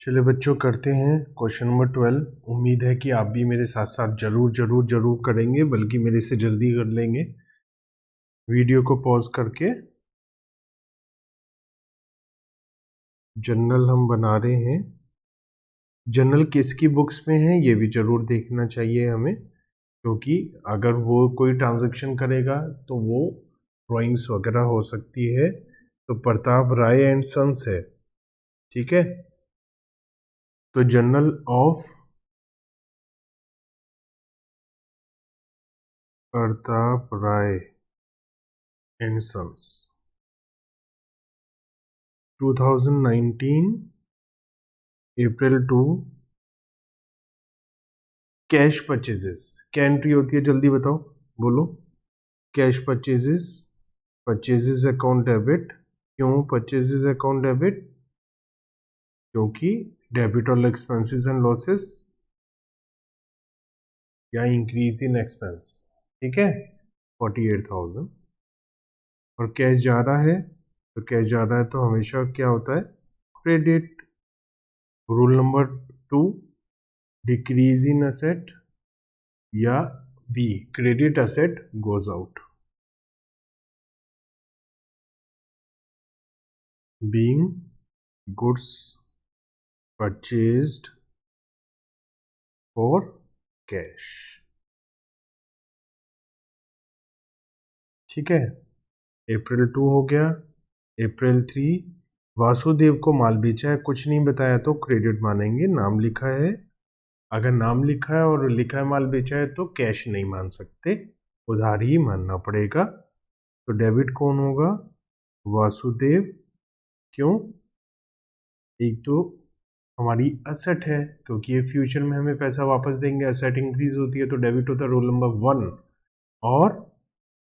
चलिए बच्चों, करते हैं क्वेश्चन नंबर 12। उम्मीद है कि आप भी मेरे साथ साथ जरूर करेंगे, बल्कि मेरे से जल्दी कर लेंगे। वीडियो को पॉज करके जनरल हम बना रहे हैं। जनरल किसकी बुक्स में है ये भी जरूर देखना चाहिए हमें, क्योंकि अगर वो कोई ट्रांजैक्शन करेगा तो वो ड्राइंग्स वगैरह हो सकती है। तो प्रताप राय एंड सन्स है, ठीक है। तो journal of Pratap Rai and sons 2019 April 2। Cash purchases क्या एंट्री होती है, जल्दी बताओ, बोलो। Cash purchases, purchases account debit. क्यों परचेजेस अकाउंट डेबिट? क्योंकि debit all expenses and losses या इंक्रीज इन एक्सपेंस, ठीक है। 48,000 और कैश जा रहा है, तो कैश जा रहा है तो हमेशा क्या होता है, credit. Rule number 2, decrease in asset या B, credit asset goes out. being goods purchased for cash, ठीक है। अप्रैल 2 हो गया। अप्रैल 3, वासुदेव को माल बेचा है, कुछ नहीं बताया तो क्रेडिट मानेंगे, नाम लिखा है। अगर नाम लिखा है और लिखा है माल बेचा है तो कैश नहीं मान सकते, उधार ही मानना पड़ेगा। तो डेबिट कौन होगा? वासुदेव। क्यों? एक तो हमारी असेट है, क्योंकि ये फ्यूचर में हमें पैसा वापस देंगे, असेट इंक्रीज होती है तो डेबिट होता है रोल नंबर 1। और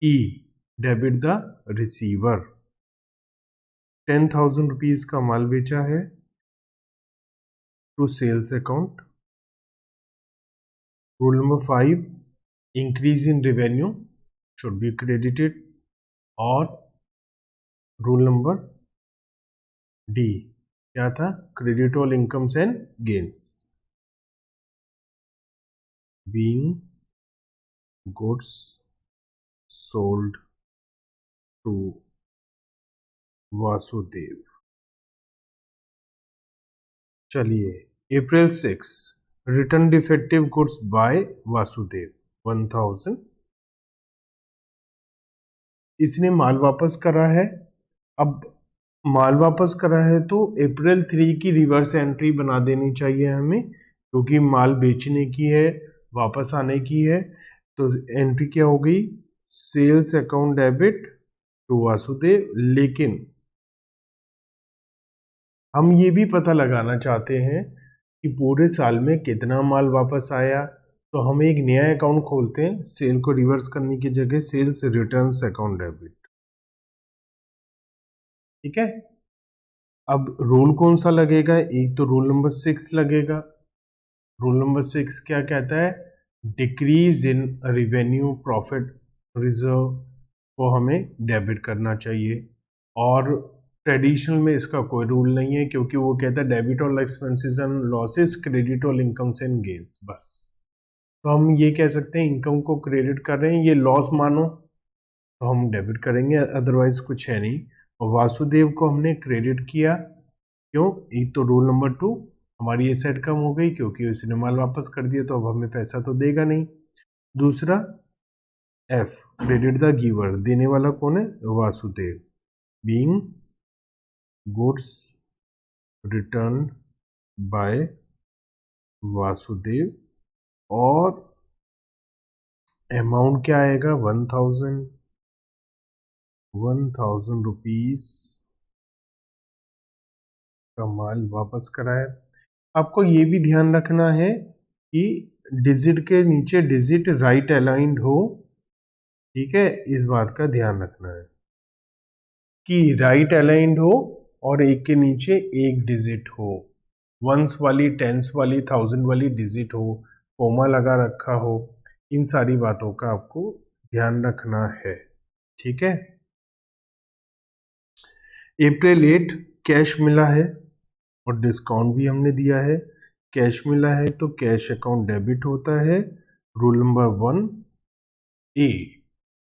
E, debit the receiver. 10,000 rupees का माल बेचा है to sales account. Rule number 5, increase in revenue should be credited. और रूल नंबर डी क्या था, credit all incomes and gains. Being goods sold to Vasudev. चलिए April 6, return defective goods by Vasudev 1000। इसने माल वापस करा है। अब माल वापस करा है तो अप्रैल 3 की रिवर्स एंट्री बना देनी चाहिए हमें, क्योंकि माल बेचने की है, वापस आने की है। तो एंट्री क्या हो गई, sales account debit to Vasudev. लेकिन हम ये भी पता लगाना चाहते हैं कि पूरे साल में कितना माल वापस आया, तो हम एक नया अकाउंट खोलते हैं सेल को रिवर्स करने की जगह, सेल्स रिटर्न्स अकाउंट डेबिट, ठीक है। अब रूल कौन सा लगेगा, एक तो रूल नंबर 6 लगेगा। रूल नंबर 6 क्या कहता है, decrease in revenue profit reserve को हमें डेबिट करना चाहिए। और ट्रेडिशनल में इसका कोई रूल नहीं है, क्योंकि वो कहता है debit all expenses and losses, credit all incomes and gains, बस। तो हम ये कह सकते हैं इनकम को क्रेडिट कर रहे हैं, ये लॉस मानो तो हम डेबिट करेंगे, अदरवाइज कुछ है नहीं। और वासुदेव को हमने क्रेडिट किया, क्यों? एक तो रूल नंबर 2, हमारी एसेट कम हो गई क्योंकि उसने माल वापस कर दिया, तो अब हमें पैसा तो देगा नहीं। दूसरा एफ, क्रेडिट द गिवर, देने वाला कौन है, Vasudev. Being goods return by Vasudev. और अमाउंट क्या आएगा, 1000 रुपीज का माल वापस कराए। आपको ये भी ध्यान रखना है कि डिजिट के नीचे डिजिट राइट अलाइंड हो, ठीक है, इस बात का ध्यान रखना है कि राइट अलाइंड हो और एक के नीचे एक डिजिट हो, वंस वाली, टेंस वाली, 1000 वाली डिजिट हो, कोमा लगा रखा हो। इन सारी बातों का आपको ध्यान रखना है, ठीक है। अप्रैल 8, कैश मिला है और डिस्काउंट भी हमने दिया है। कैश मिला है तो कैश अकाउंट डेबिट होता है। Rule number 1A,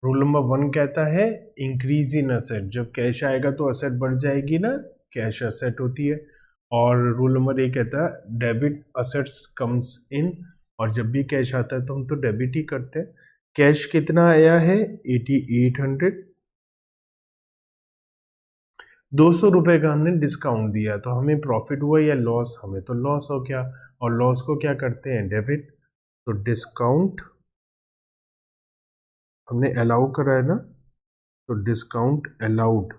rule number 1 कहता है इंक्रीज इन असेट, जब कैश आएगा तो असेट बढ़ जाएगी ना, कैश असेट होती है। और रूल नंबर 1 कहता है डेबिट असेट्स कम्स इन, और जब भी कैश आता है तो हम तो डेबिट ही करते हैं। कैश कितना आया है 8800, 200 रुपए का हमने डिस्काउंट दिया तो हमें प्रॉफिट हुआ या लॉस, हमें तो लॉस हो गया। और लॉस को क्या करते हैं, डेबिट। तो डिस्काउंट हमने अलाउ करा है ना, तो discount allowed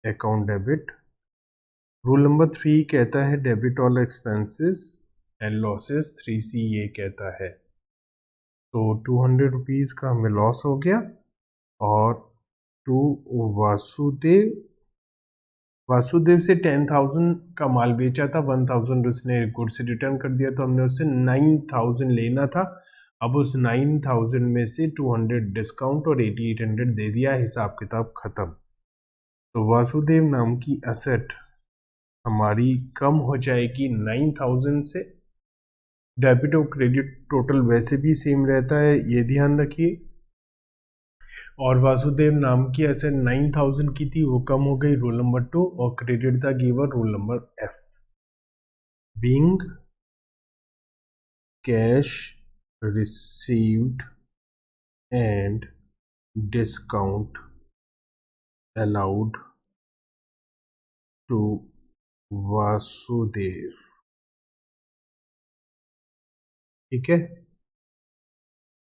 account debit. Rule number 3 कहता है debit all expenses and losses, 3C ये कहता है। तो 200 रुपीज़ का हमें लॉस हो गया। और टू वासुदेव, वासुदेव से 10,000 का माल बेचा था, 1,000 उसने गुड्स रिटर्न कर दिया, तो हमने उससे 9,000 लेना था। अब उस 9,000 में से 200 डिस्काउंट और 8,800 दे दिया, हिसाब किताब खत्म। तो वासुदेव नाम की असेट हमारी कम हो जाएगी 9,000 से। डेबिट और क्रेडिट टोटल वैसे भी सेम रहता है, ये ध्यान रखिए। और वासुदेव नाम की एसेट 9,000 की थी, वो कम हो गई, रूल नंबर 2, और credit the giver, rule number F। Being cash received and discount allowed to Vasudev. ठीक है,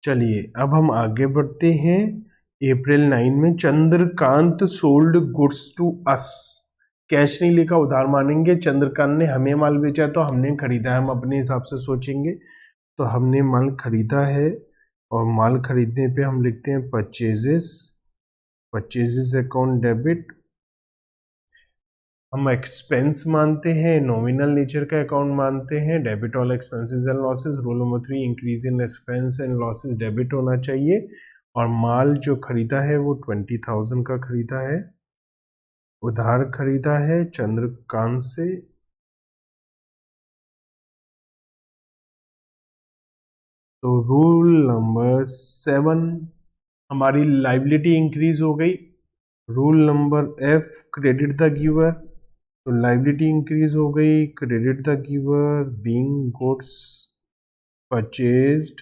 चलिए अब हम आगे बढ़ते हैं। अप्रैल 9 में Chandrakant sold goods to us, cash नहीं लिखा, उधार मानेंगे। चंद्रकांत ने हमें माल बेचा तो हमने खरीदा है, हम अपने हिसाब से सोचेंगे। तो हमने माल खरीदा है, और माल खरीदने पे हम लिखते हैं परचेजेस, परचेजेस अकाउंट डेबिट। हम एक्सपेंस मानते हैं, नॉमिनल नेचर का अकाउंट मानते हैं, debit all expenses and losses. Rule number 3 increase in expense and losses debit होना चाहिए। और माल जो खरीदा है वो 20,000 का खरीदा है, उधार खरीदा है चंद्रकांत से। तो रूल नंबर 7, हमारी लाइबिलिटी इंक्रीज हो गई। Rule number F, credit the giver, तो लाइबिलिटी इंक्रीज हो गई, credit the giver being goods purchased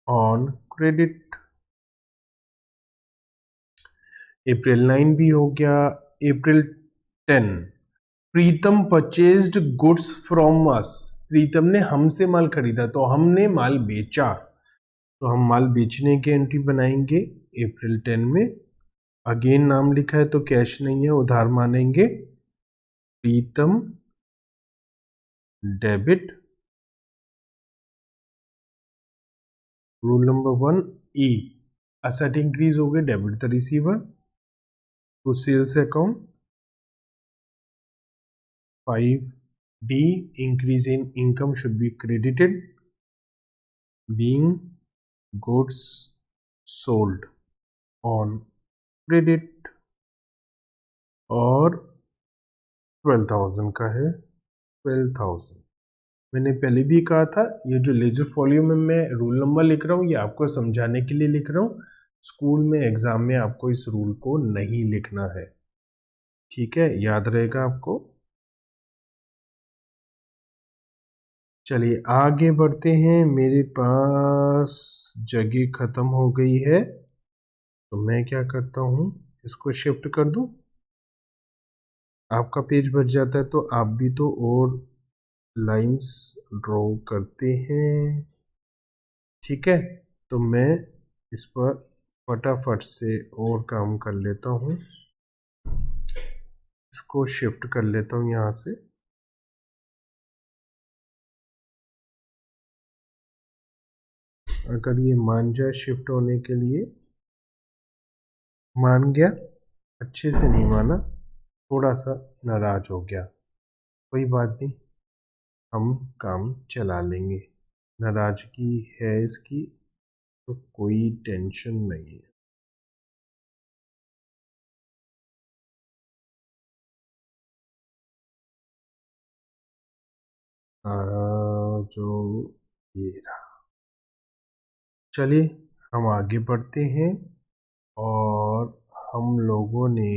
on credit. April 9 भी हो गया। April 10, Pritam purchased goods from us, Pritam ने हमसे माल खरीदा तो हमने माल बेचा, तो हम माल बेचने की एंट्री बनाएंगे अप्रैल 10 में। अगेन नाम लिखा है तो कैश नहीं है, उधार मानेंगे। Pritam debit. Rule number 1E, asset increase हो गए, debit the receiver to sales account. 5D, increase in income should be credited being goods sold on credit. और 12,000 का है, 12,000। मैंने पहले भी कहा था, ये जो लेजर फॉलियो में मैं रूल नंबर लिख रहा हूँ ये आपको समझाने के लिए लिख रहा हूँ। स्कूल में एग्जाम में आपको इस रूल को नहीं लिखना है, ठीक है, याद रहेगा आपको। चलिए आगे बढ़ते हैं। मेरे पास जगह खत्म हो गई है, तो मैं क्या करता हूँ, इसको शिफ्ट कर दूँ, आपका पेज बच जाता है। तो आप भी तो और लाइंस ड्रॉ करते हैं, ठीक है। तो मैं इस पर फटाफट से और काम कर लेता हूँ, इसको शिफ्ट कर लेता हूँ यहाँ से। अगर ये मान जाए शिफ्ट होने के लिए, मान गया, अच्छे से नहीं माना, थोड़ा सा नाराज हो गया, कोई बात नहीं, हम काम चला लेंगे। नाराजगी है इसकी तो कोई टेंशन नहीं है। जो ये रहा। चलिए हम आगे बढ़ते हैं और हम लोगों ने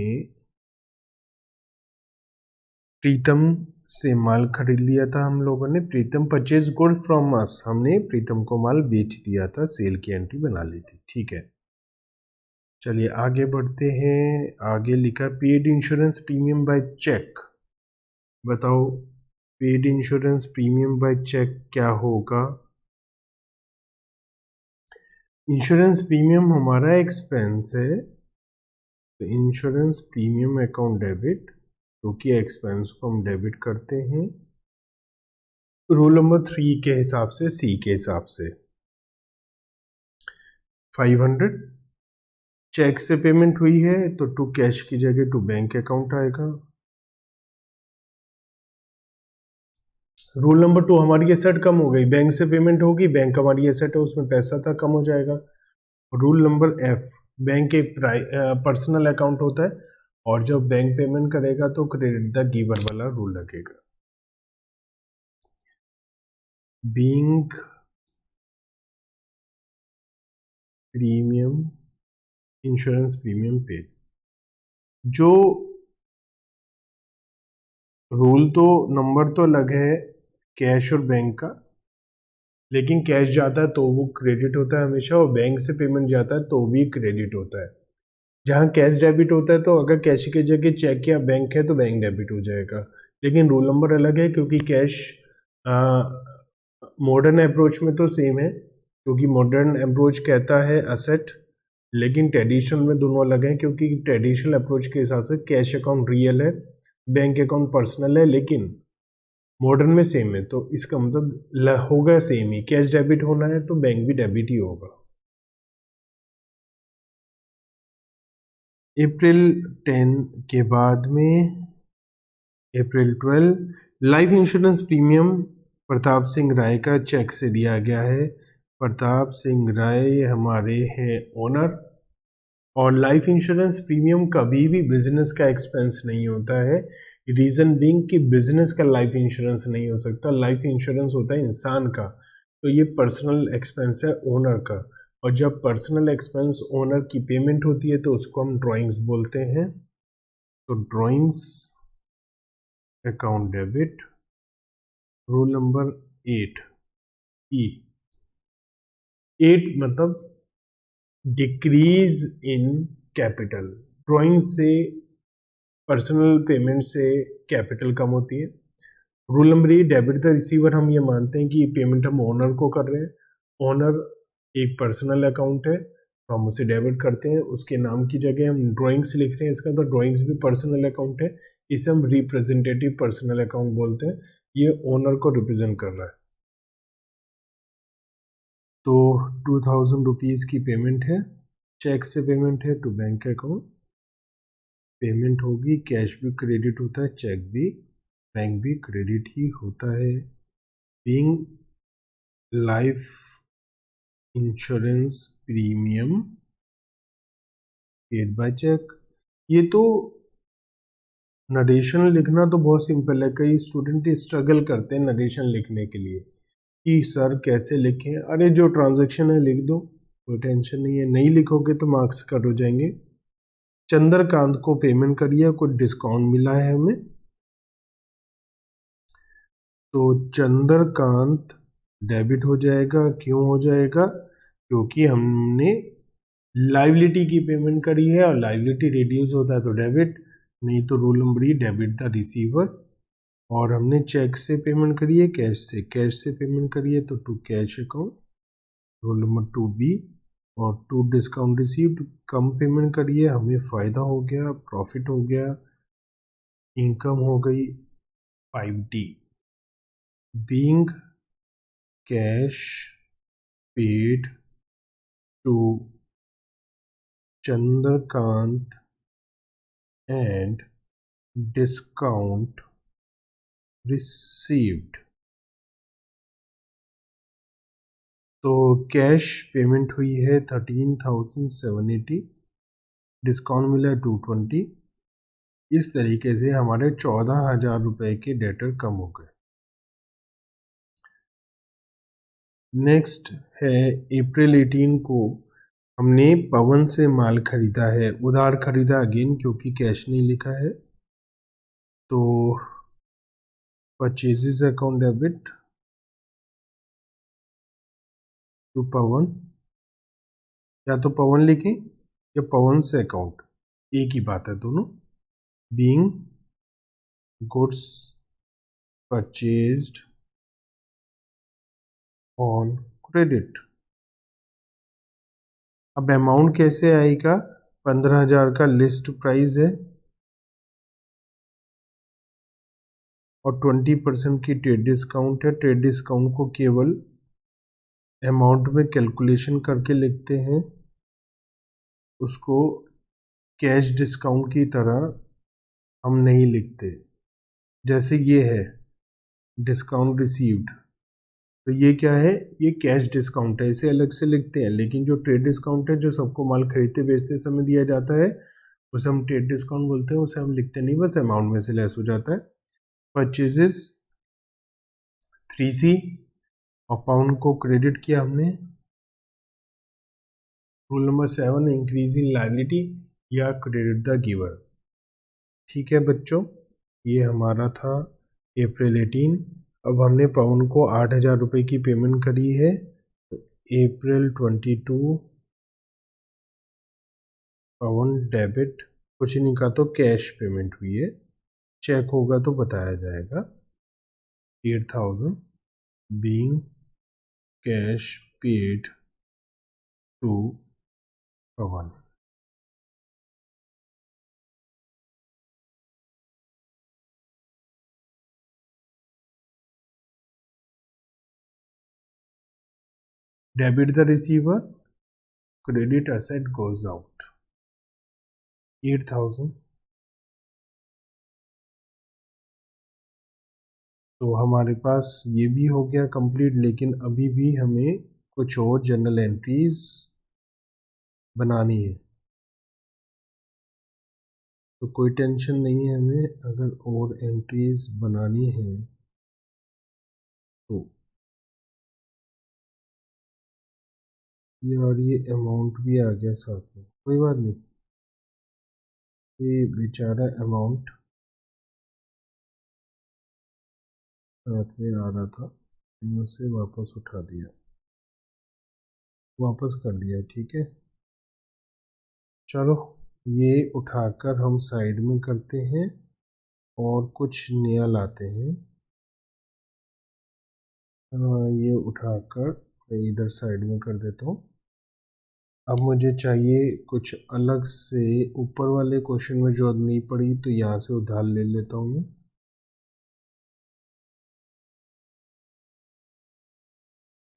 प्रीतम से माल खरीद लिया था। हम लोगों ने प्रीतम परचेज गुड फ्रॉम अस, हमने प्रीतम को माल बेच दिया था, सेल की एंट्री बना ली थी। ठीक है, चलिए आगे बढ़ते हैं। आगे लिखा paid insurance premium by cheque. बताओ paid insurance premium by cheque क्या होगा। इंश्योरेंस प्रीमियम हमारा एक्सपेंस है, तो इंश्योरेंस प्रीमियम अकाउंट डेबिट, क्योंकि एक्सपेंस को हम डेबिट करते हैं रूल नंबर 3 के हिसाब से, सी के हिसाब से। 500 चेक से पेमेंट हुई है तो टू कैश की जगह टू बैंक अकाउंट आएगा। रूल नंबर 2 हमारी एसेट कम हो गई, बैंक से पेमेंट होगी, बैंक हमारी एसेट है उसमें पैसा था, कम हो जाएगा। रूल नंबर एफ, बैंक एक पर्सनल अकाउंट होता है और जब बैंक पेमेंट करेगा तो क्रेडिट द गिवर वाला रूल लगेगा। Being premium insurance premium paid, जो रूल तो नंबर तो अलग है कैश और बैंक का, लेकिन कैश जाता है तो वो क्रेडिट होता है हमेशा, और बैंक से पेमेंट जाता है तो भी क्रेडिट होता है। जहाँ कैश डेबिट होता है तो अगर कैश की जगह चेक या बैंक है तो बैंक डेबिट हो जाएगा, लेकिन रूल नंबर अलग है क्योंकि कैश मॉडर्न अप्रोच में तो सेम है, क्योंकि मॉडर्न अप्रोच कहता है असेट, लेकिन ट्रेडिशनल में दोनों अलग हैं, क्योंकि ट्रेडिशनल अप्रोच के हिसाब से कैश अकाउंट रियल है, बैंक अकाउंट पर्सनल है, लेकिन मॉडर्न में सेम है, तो इसका मतलब होगा सेम ही, कैश डेबिट होना है तो बैंक भी डेबिट ही होगा। अप्रैल 10 के बाद में April 12 life insurance premium Pratap Singh Rai का चेक से दिया गया है। प्रताप सिंह राय हमारे हैं ओनर, और लाइफ इंश्योरेंस प्रीमियम कभी भी बिजनेस का एक्सपेंस नहीं होता है। रीजन बीइंग कि बिजनेस का लाइफ इंश्योरेंस नहीं हो सकता, लाइफ इंश्योरेंस होता है इंसान का, तो ये पर्सनल एक्सपेंस है ओनर का, और जब पर्सनल एक्सपेंस ओनर की पेमेंट होती है तो उसको हम ड्राइंग्स बोलते हैं। तो drawings account debit, rule number 8 ई, 8 मतलब डिक्रीज इन कैपिटल, ड्राइंग से पर्सनल पेमेंट से कैपिटल कम होती है। Rule number 8 debit the receiver, हम ये मानते हैं कि ये पेमेंट हम ओनर को कर रहे हैं, ओनर एक पर्सनल अकाउंट है तो हम उसे डेबिट करते हैं, उसके नाम की जगह हम ड्राइंग्स लिख रहे हैं इसका, तो ड्राइंग्स भी पर्सनल अकाउंट है, इसे हम रिप्रेजेंटेटिव पर्सनल अकाउंट बोलते हैं, ये ओनर को रिप्रेजेंट कर रहा है। तो 2000 रुपीज़ की पेमेंट है, चेक से पेमेंट है टू बैंक अकाउंट, पेमेंट होगी, कैश भी क्रेडिट होता है, चेक भी, बैंक भी क्रेडिट ही होता है। Being life insurance premium paid by cheque, ये तो नरेशन लिखना तो बहुत सिंपल है, कई स्टूडेंट स्ट्रगल करते हैं नरेशन लिखने के लिए कि सर कैसे लिखें, अरे जो ट्रांजैक्शन है लिख दो, कोई टेंशन नहीं है, नहीं लिखोगे तो मार्क्स कट हो जाएंगे। चंद्रकांत को पेमेंट करिए, कुछ डिस्काउंट मिला है हमें, तो चंद्रकांत डेबिट हो जाएगा, क्यों हो जाएगा, क्योंकि हमने लाइबिलिटी की पेमेंट करी है और लाइबिलिटी रिड्यूस होता है तो डेबिट, नहीं तो rule number he debit the receiver, और हमने चेक से पेमेंट करी है, कैश से पेमेंट करी है तो to cash account, rule number 2 B, और टू डिस्काउंट रिसीव्ड, कम पेमेंट करी है हमें फ़ायदा हो गया, प्रॉफिट हो गया, इनकम हो गई 5D। Being cash paid to Chandrakant and discount received, तो कैश पेमेंट हुई है 13,780, डिस्काउंट मिला है 220, इस तरीके से हमारे 14,000 रुपये के डेटर कम हो गए। नेक्स्ट है अप्रैल 18 को हमने पवन से माल खरीदा है, उधार खरीदा अगेन क्योंकि कैश नहीं लिखा है, तो परचेजेस अकाउंट डेबिट टू पवन, या तो पवन लिखें या पवन से अकाउंट, एक ही बात है दोनों। Being goods purchased on credit. अब अमाउंट कैसे आएगा, 15,000 का लिस्ट प्राइस है और 20% की ट्रेड डिस्काउंट है। ट्रेड डिस्काउंट को केवल अमाउंट में कैलकुलेशन करके लिखते हैं, उसको कैश डिस्काउंट की तरह हम नहीं लिखते। जैसे ये है डिस्काउंट रिसीव्ड, तो ये क्या है, ये कैश डिस्काउंट है, इसे अलग से लिखते हैं। लेकिन जो ट्रेड डिस्काउंट है, जो सबको माल खरीदते बेचते समय दिया जाता है, उसे हम ट्रेड डिस्काउंट बोलते हैं, उसे हम लिखते नहीं, बस अमाउंट में से लेस हो जाता है। परचेजेस 3C और पाउंड को क्रेडिट किया हमने। Rule number 7, increase in liability या क्रेडिट द गिवर। ठीक है बच्चों, ये हमारा था अप्रैल 18। अब हमने पाउंड को 8,000 रुपये की पेमेंट करी है, तो अप्रैल 22 पाउंड डेबिट, कुछ नहीं कहा तो कैश पेमेंट हुई है, चेक होगा तो बताया जाएगा। 8,000 being cash paid to Pavan. Debit the receiver, credit asset goes out, 8,000। तो हमारे पास ये भी हो गया कंप्लीट, लेकिन अभी भी हमें कुछ और जनरल एंट्रीज बनानी है, तो कोई टेंशन नहीं है हमें। अगर और एंट्रीज बनानी है तो यार ये अमाउंट भी आ गया साथ में, कोई बात नहीं, ये बेचारा अमाउंट साथ में आ रहा था, मैंने उसे वापस उठा दिया, वापस कर दिया, ठीक है। चलो ये उठाकर हम साइड में करते हैं और कुछ नया लाते हैं। ये उठाकर मैं इधर साइड में कर देता हूँ। अब मुझे चाहिए कुछ अलग से, ऊपर वाले क्वेश्चन में जो नहीं पड़ी तो यहाँ से उधार ले लेता हूँ मैं,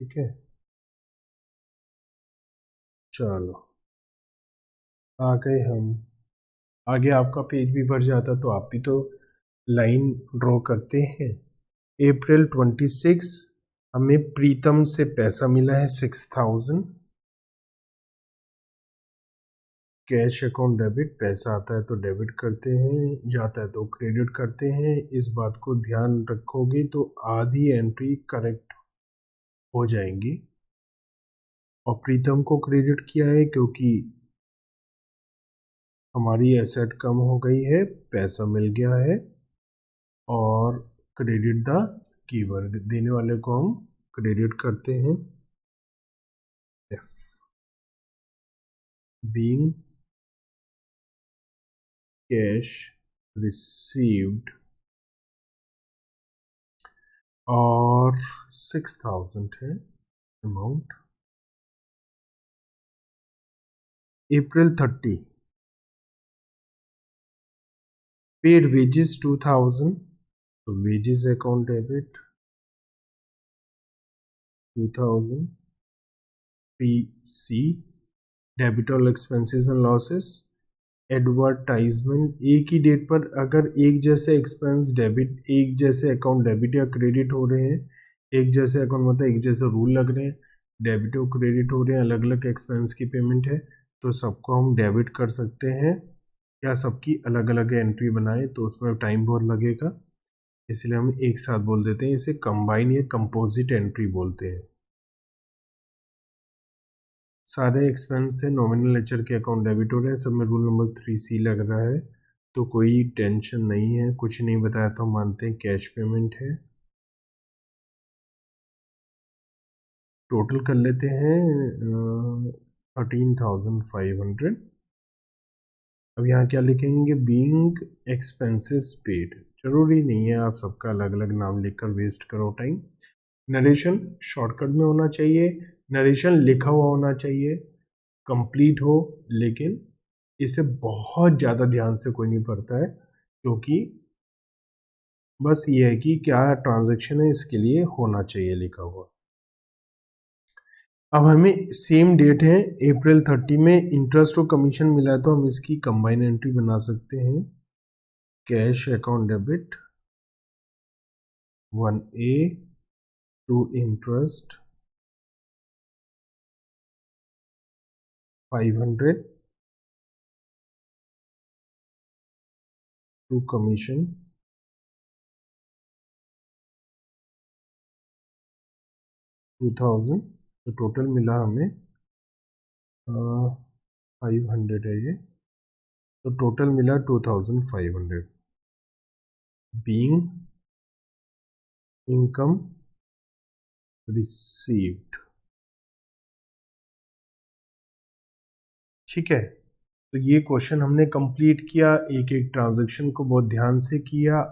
ठीक है। चलो आ गए हम आगे, आपका पेज भी भर जाता तो आप भी तो लाइन ड्रॉ करते हैं। अप्रैल 26 हमें प्रीतम से पैसा मिला है 6,000, कैश अकाउंट डेबिट, पैसा आता है तो डेबिट करते हैं, जाता है तो क्रेडिट करते हैं। इस बात को ध्यान रखोगे तो आधी एंट्री करेक्ट हो जाएंगी। और प्रीतम को क्रेडिट किया है क्योंकि हमारी एसेट कम हो गई है, पैसा मिल गया है। और क्रेडिट द गिवर, देने वाले को हम क्रेडिट करते हैं। एफ बीइंग कैश रिसीव्ड और 6,000 है अमाउंट। अप्रैल 30 पेड वेजेस 2,000, तो wages account debit 2,000। PC debit all expenses and losses. Advertisement, एक ही डेट पर अगर एक जैसे एक्सपेंस डेबिट, एक जैसे अकाउंट डेबिट या क्रेडिट हो रहे हैं, एक जैसे अकाउंट मतलब एक जैसे रूल लग रहे हैं, डेबिट और क्रेडिट हो रहे हैं, अलग अलग एक्सपेंस की पेमेंट है, तो सबको हम डेबिट कर सकते हैं। या सबकी अलग अलग एंट्री बनाए तो उसमें टाइम बहुत लगेगा, इसलिए हम एक साथ बोल देते हैं, इसे कंबाइन या कंपोजिट एंट्री बोलते हैं। सारे एक्सपेंस से नॉमिनल लेजर के अकाउंट डेबिट हो रहे हैं, सब में रूल नंबर 3C लग रहा है, तो कोई टेंशन नहीं है, कुछ नहीं बताया तो मानते हैं कैश पेमेंट है। टोटल कर लेते हैं 13,500। अब यहाँ क्या लिखेंगे, बीइंग एक्सपेंसेस पेड। जरूरी नहीं है आप सबका अलग अलग नाम लिखकर वेस्ट करो टाइम। नरेशन शॉर्टकट में होना चाहिए, नरेशन लिखा हुआ होना चाहिए, कंप्लीट हो, लेकिन इसे बहुत ज़्यादा ध्यान से कोई नहीं पढ़ता है, क्योंकि बस ये है कि क्या ट्रांजैक्शन है इसके लिए होना चाहिए लिखा हुआ। अब हमें सेम डेट है अप्रैल 30 में इंटरेस्ट और कमीशन मिला है, तो हम इसकी कंबाइन एंट्री बना सकते हैं। Cash account debit 1A to interest 500 to commission 2000। तो टोटल मिला हमें 500 है ये, तो टोटल मिला 2500 बीइंग इनकम रिसीव्ड। ठीक है, तो ये क्वेश्चन हमने कंप्लीट किया, एक एक ट्रांजैक्शन को बहुत ध्यान से किया।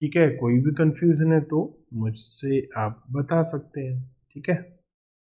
ठीक है, कोई भी कंफ्यूजन है तो मुझसे आप बता सकते हैं। ठीक है।